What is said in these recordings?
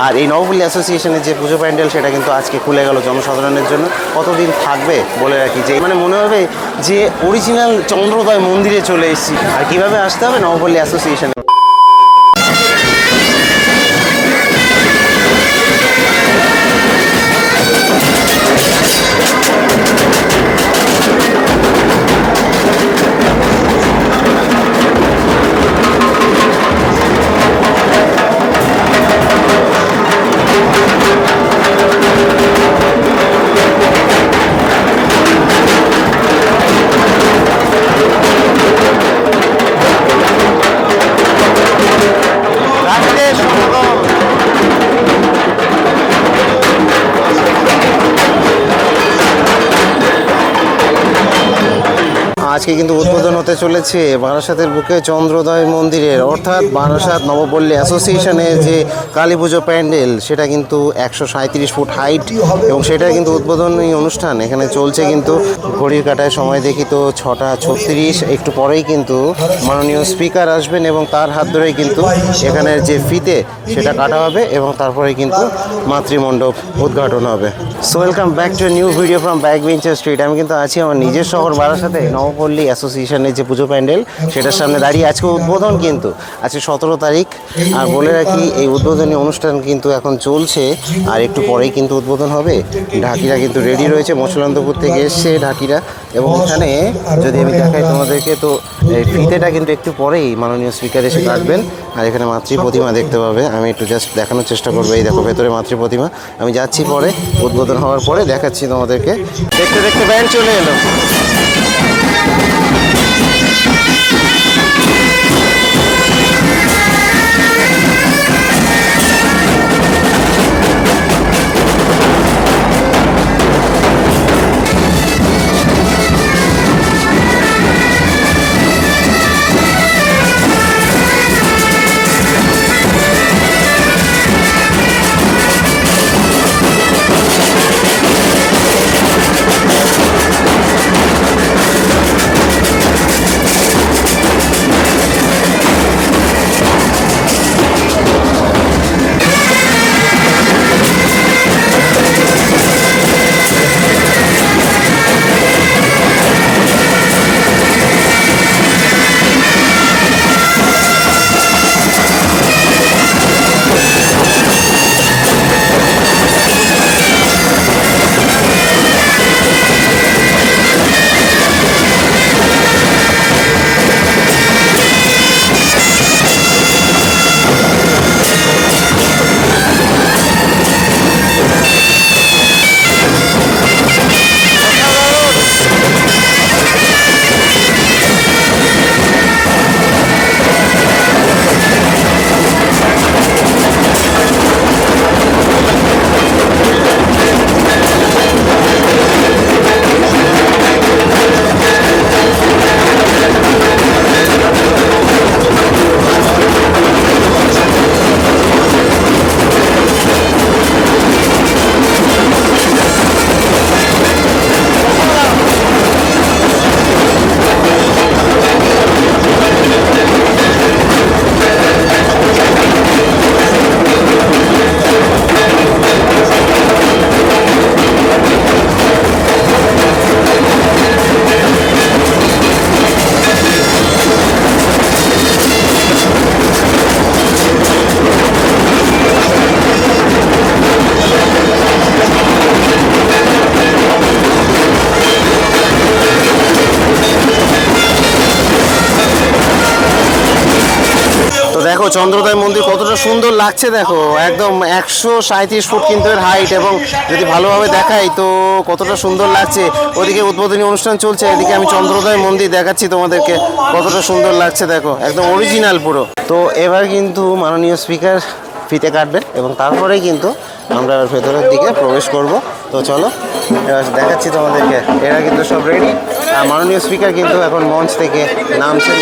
আর এই নবপল্লী অ্যাসোসিয়েশনের যে পুজো প্যান্ডেল সেটা কিন্তু আজকে খুলে গেল জনসাধারণের জন্য। কতদিন থাকবে বলে রাখি, যে মানে মনে হবে যে অরিজিনাল চন্দ্রোদয় মন্দিরে চলে এসেছি। আর কীভাবে আসতে হবে নবপল্লী অ্যাসোসিয়েশনে। আজকে কিন্তু উদ্বোধন হতে চলেছে বারাসাতের বুকে চন্দ্রোদয় মন্দিরের, অর্থাৎ বারাসাত নবপল্লী অ্যাসোসিয়েশনের যে কালী পুজো প্যান্ডেল, সেটা কিন্তু 137 ফুট হাইট এবং সেটার কিন্তু উদ্বোধনী অনুষ্ঠান এখানে চলছে। কিন্তু ঘড়ির কাঁটায় সময় দেখি তো 6:36, একটু পরেই কিন্তু মাননীয় স্পিকার আসবেন এবং তার হাত ধরেই কিন্তু এখানের যে ফিতে সেটা কাটা হবে এবং তারপরে কিন্তু মাতৃমণ্ডপ উদ্ঘাটন হবে। So welcome back to new video from backbencher street. আমি কিন্তু আছি আমার নিজের শহর বারাসাতে নবপল্লী অ্যাসোসিয়েশনের যে পুজো প্যান্ডেল সেটার সামনে দাঁড়িয়ে। আজকে উদ্বোধন কিন্তু আজকে 17 তারিখ। আর বলে রাখি এই উদ্বোধনী অনুষ্ঠান কিন্তু এখন চলছে আর একটু পরেই কিন্তু উদ্বোধন হবে। ঢাকিরা কিন্তু রেডি রয়েছে, মসলান্তপুর থেকে এসছে ঢাকিরা। এবং এখানে যদি আমি দেখাই তোমাদেরকে, তো এই ফিতেটা কিন্তু একটু পরেই মাননীয় স্পিকার এসে কাটবেন। আর এখানে মাতৃ প্রতিমা দেখতে পাবে, আমি একটু জাস্ট দেখানোর চেষ্টা করবো। এই দেখো ভেতরে মাতৃ প্রতিমা। আমি যাচ্ছি পরে, উদ্বোধন হওয়ার পরে দেখাচ্ছি তোমাদেরকে। দেখতে দেখতে ব্যান্ড চলে এলো। দেখো চন্দ্রোদয় মন্দির কতটা সুন্দর লাগছে। দেখো একদম 137 ফুট কিন্তু এর হাইট, এবং যদি ভালোভাবে দেখাই তো কতটা সুন্দর লাগছে। ওদিকে উদ্বোধনী অনুষ্ঠান চলছে, এদিকে আমি চন্দ্রোদয় মন্দির দেখাচ্ছি তোমাদেরকে, কতটা সুন্দর লাগছে। দেখো একদম অরিজিনাল পুরো। তো এবার কিন্তু মাননীয় স্পিকার ফিতে কাটবেন এবং তারপরেই কিন্তু আমরা ভেতরের দিকে প্রবেশ করব। তো চলো এবার দেখাচ্ছি তোমাদেরকে। এরা কিন্তু সব রেডি আর মাননীয় স্পিকার কিন্তু এখন মঞ্চ থেকে নামছেন।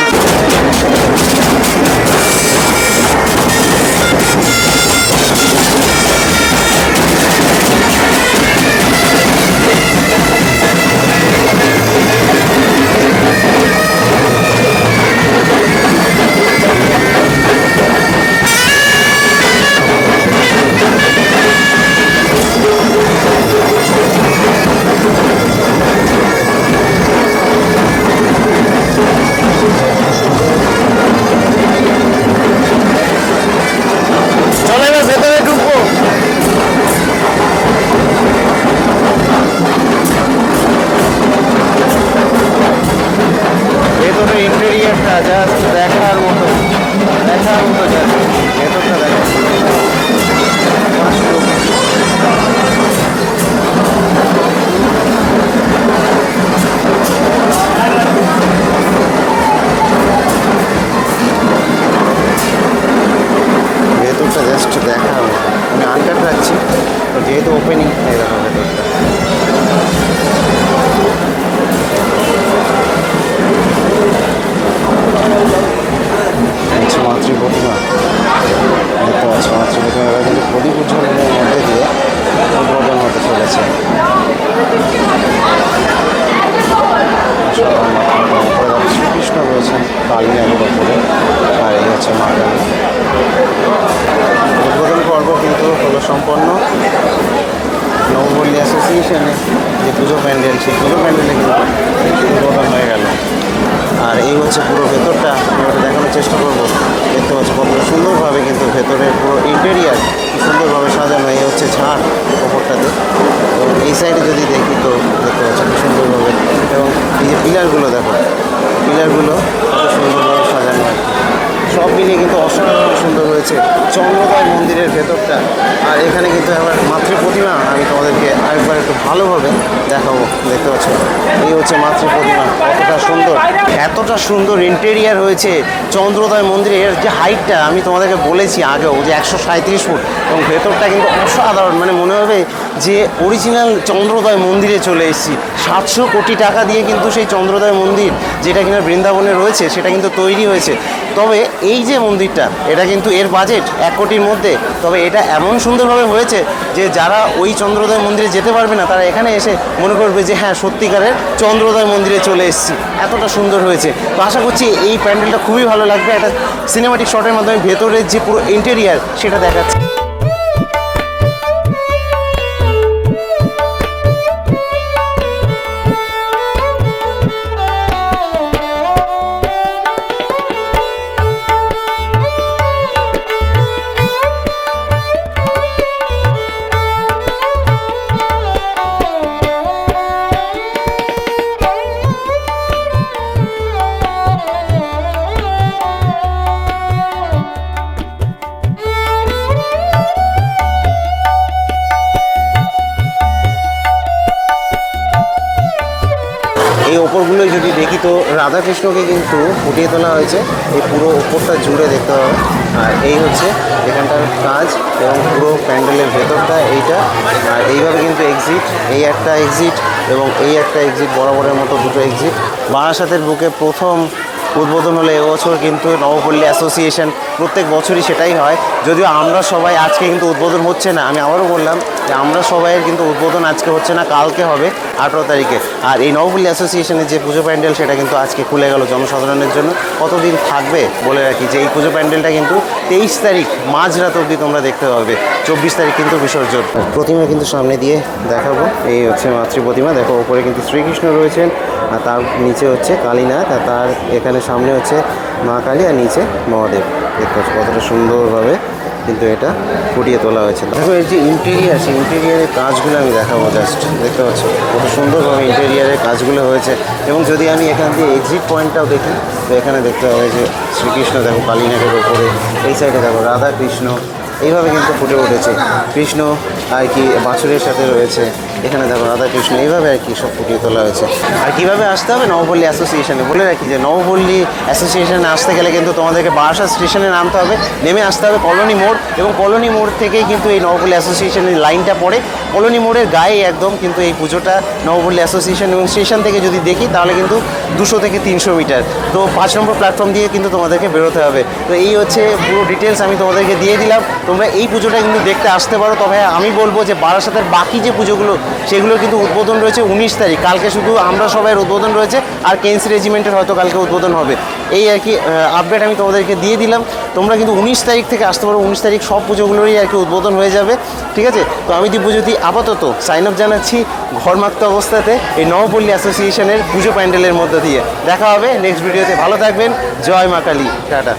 দেখো যেহেতু ওপেনিং, এই দেখো ভেতরটা। মাতৃ প্রতিমা দেখতে পাচ্ছি, মাতৃ প্রতিমা এবার কিন্তু প্রদীপ উজ্জ্বলনের মধ্যে দিয়ে উদ্বোধন হতে চলেছে। শ্রীকৃষ্ণ রয়েছেন কালী নামের ওপরে, আর এই হচ্ছে মা কালী। উদ্বোধন পর্ব কিন্তু হলো সম্পন্ন। নবপল্লী অ্যাসোসিয়েশনে যে পুজো প্যান্ডেল, সেই পুজো প্যান্ডেলে কিন্তু উদ্বোধন হয়ে গেল। আর এই হচ্ছে পুরো ভেতরটা, আমি ওটা দেখানোর চেষ্টা করবো। দেখতে পাচ্ছি কত সুন্দরভাবে কিন্তু ভেতরের পুরো ইন্টেরিয়ার কি সুন্দরভাবে সাজানো। এই হচ্ছে ঝাড় ওপরটাতে, এবং এই সাইডে যদি দেখি তো দেখতে পাচ্ছি খুব সুন্দরভাবে। এবং এই যে পিলারগুলো দেখো, পিলারগুলো কত সুন্দরভাবে সাজানো আর কি। সব মিলিয়ে কিন্তু অসাধারণ সুন্দর হয়েছে চন্দ্রোদয় মন্দিরের ভেতরটা। আর এখানে কিন্তু আবার মাতৃ প্রতিমা আমি তোমাদেরকে আরেকবার একটু ভালোভাবে দেখাবো। দেখতে পাচ্ছ এই হচ্ছে মাতৃ প্রতিমা, কতটা সুন্দর, এতটা সুন্দর ইন্টেরিয়ার হয়েছে চন্দ্রোদয় মন্দিরের। যে হাইটটা আমি তোমাদেরকে বলেছি আগেও যে 137 ফুট, এবং ভেতরটা কিন্তু অসাধারণ। মানে মনে হবে যে অরিজিনাল চন্দ্রোদয় মন্দিরে চলে এসেছি। 700 কোটি টাকা দিয়ে কিন্তু সেই চন্দ্রোদয় মন্দির, যেটা কিনা বৃন্দাবনে রয়েছে, সেটা কিন্তু তৈরি হয়েছে। তবে এই যে মন্দিরটা, এটা কিন্তু এর বাজেট 1 কোটির মধ্যে। তবে এটা এমন সুন্দরভাবে হয়েছে যে যারা ওই চন্দ্রোদয় মন্দিরে যেতে পারবে না, তারা এখানে এসে মনে করবে যে হ্যাঁ সত্যিকারের চন্দ্রোদয় মন্দিরে চলে এসেছি। এতটা সুন্দর হয়েছে। তো আশা করছি এই প্যান্ডেলটা খুবই ভালো লাগবে। একটা সিনেমাটিক শটের মাধ্যমে ভেতরের যে পুরো ইন্টেরিয়ার সেটা দেখাচ্ছে। এই ওপরগুলোই যদি দেখি তো রাধাকৃষ্ণকে কিন্তু ফুটিয়ে তোলা হয়েছে এই পুরো ওপরটা জুড়ে দেখতে পাবে। আর এই হচ্ছে এখানটার কাজ, এবং পুরো প্যান্ডেলের ভেতরটা এইটা। আর এইভাবে কিন্তু এক্সিট, এই একটা এক্সিট এবং এই একটা এক্সিট, বরাবরের মতো দুটো এক্সিট। বারাসাতের বুকে প্রথম উদ্বোধন হলো এবছর কিন্তু নবপল্লী অ্যাসোসিয়েশন। প্রত্যেক বছরই সেটাই হয়, যদিও আমরা সবাই আজকে কিন্তু উদ্বোধন হচ্ছে না। আমি আবারও বললাম যে আমরা সবাইয়ের কিন্তু উদ্বোধন আজকে হচ্ছে না, কালকে হবে 18 তারিখে। আর এই নবপল্লী অ্যাসোসিয়েশনের যে পুজো প্যান্ডেল, সেটা কিন্তু আজকে খুলে গেল জনসাধারণের জন্য। কতদিন থাকবে বলে রাখি যে এই পুজো প্যান্ডেলটা কিন্তু 23 তারিখ মাঝরাত অবধি তোমরা দেখতে পাবে। 24 তারিখ কিন্তু বিসর্জন। প্রতিমা কিন্তু সামনে দিয়ে দেখাবো। এই হচ্ছে মাতৃ প্রতিমা, দেখো ওপরে কিন্তু শ্রীকৃষ্ণ রয়েছেন, আর তার নিচে হচ্ছে কালীনাথ, আর তার এখানে সামনে হচ্ছে মা কালী, আর নিচে মহাদেব। দেখতে পাচ্ছি কতটা সুন্দরভাবে কিন্তু এটা ফুটিয়ে তোলা হয়েছে। দেখো এই যে ইন্টেরিয়ার, সেই ইন্টেরিয়ারের কাজগুলো আমি দেখাবো জাস্ট। দেখতে পাচ্ছি কত সুন্দরভাবে ইন্টেরিয়ারের কাজগুলো হয়েছে। এবং যদি আমি এখান দিয়ে এক্সিট পয়েন্টটাও দেখি তো এখানে দেখতে হবে যে শ্রীকৃষ্ণ দেখো কালীনাথের ওপরে, এই সাইডে দেখো রাধা কৃষ্ণ, এইভাবে কিন্তু ফুটে উঠেছে। কৃষ্ণ আর কি বাছুরের সাথে রয়েছে, এখানে দেখো রাধা কৃষ্ণ, এইভাবে আর কি সব ফুটিয়ে তোলা হয়েছে। আর কীভাবে আসতে হবে নবপল্লী অ্যাসোসিয়েশনে বলে রাখি যে নবপল্লী অ্যাসোসিয়েশনে আসতে গেলে কিন্তু তোমাদেরকে বারাসাত স্টেশনে নামতে হবে, নেমে আসতে হবে কলোনি মোড়, এবং কলোনি মোড় থেকেই কিন্তু এই নবপল্লী অ্যাসোসিয়েশনের লাইনটা পড়ে। কলোনি মোড়ের গায়ে একদম কিন্তু এই পুজোটা নবপল্লী অ্যাসোসিয়েশন, এবং স্টেশন থেকে যদি দেখি তাহলে কিন্তু 200 থেকে 300 মিটার। তো 5 নম্বর প্ল্যাটফর্ম দিয়ে কিন্তু তোমাদেরকে বেরোতে হবে। তো এই হচ্ছে পুরো ডিটেলস আমি তোমাদেরকে দিয়ে দিলাম। তোমরা এই পুজোটা কিন্তু দেখতে আসতে পারো। তবে আমি বলবো যে বারাসাতের বাকি যে পুজোগুলো, সেগুলো কিন্তু উদ্বোধন রয়েছে 19 তারিখ। কালকে শুধু আমরা সবাই উদ্বোধন রয়েছে, আর কেন্স রেজিমেন্টের হয়তো কালকে উদ্বোধন হবে। এই আর কি আপডেট আমি তোমাদেরকে দিয়ে দিলাম। তোমরা কিন্তু 19 তারিখ থেকে আসতে পারো। 19 তারিখ সব পুজোগুলোরই আর কি উদ্বোধন হয়ে যাবে, ঠিক আছে? তো আমি দিব্যজ্যোতি আপাতত সাইন আপ জানাচ্ছি ঘরমাক্ত অবস্থাতে এই নবপল্লী অ্যাসোসিয়েশনের পুজো প্যান্ডেলের মধ্যে দিয়ে। দেখা হবে নেক্সট ভিডিওতে। ভালো থাকবেন। জয় মা কালী, টাটা।